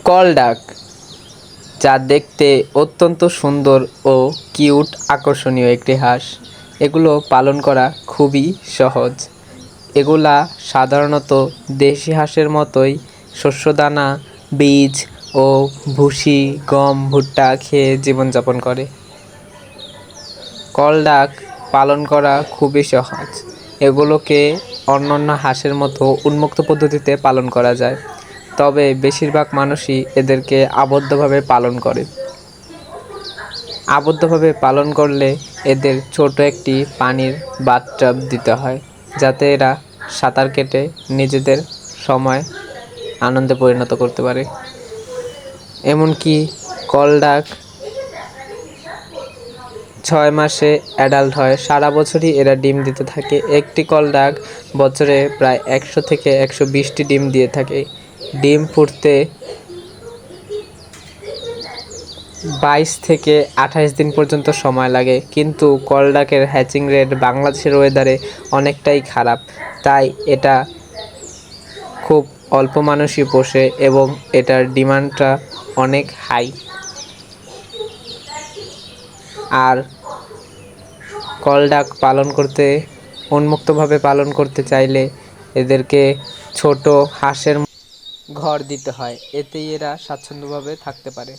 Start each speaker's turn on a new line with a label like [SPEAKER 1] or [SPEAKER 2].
[SPEAKER 1] কলডাক, যা দেখতে অত্যন্ত সুন্দর ও কিউট আকর্ষণীয় একটি হাঁস। এগুলো পালন করা খুবই সহজ। এগুলা সাধারণত দেশি হাঁসের মতোই শস্যদানা, বীজ ও ভুসি, গম, ভুট্টা খেয়ে জীবনযাপন করে। কলডাক পালন করা খুবই সহজ। এগুলোকে অন্যান্য হাঁসের মতো উন্মুক্ত পদ্ধতিতে পালন করা যায়, তবে বেশিরভাগ মানুষই এদেরকে আবদ্ধভাবে পালন করে। আবদ্ধভাবে পালন করলে এদের ছোট একটি পানির বাথটাব দিতে হয়, যাতে এরা সাঁতার কেটে নিজেদের সময় আনন্দে পরিণত করতে পারে। এমনকি কলডাক 6 মাসে অ্যাডাল্ট হয়। সারা বছরই এরা ডিম দিতে থাকে। একটি কলডাক বছরে প্রায় 100 থেকে 120টি ডিম দিয়ে থাকে। ডিম ফুটতে 22 থেকে 28 দিন পর্যন্ত সময় লাগে, কিন্তু কলডাকের হ্যাচিং রেট বাংলাদেশের ওয়েদারে অনেকটাই খারাপ, তাই এটা খুব অল্প মানুষই পোষে এবং এটার ডিমান্ডটা অনেক হাই। আর কলডাক উন্মুক্তভাবে পালন করতে চাইলে এদেরকে ছোট হাঁসের ঘর দিতে হয়, এতেই এরা স্বাচ্ছন্দ্যভাবে থাকতে পারে।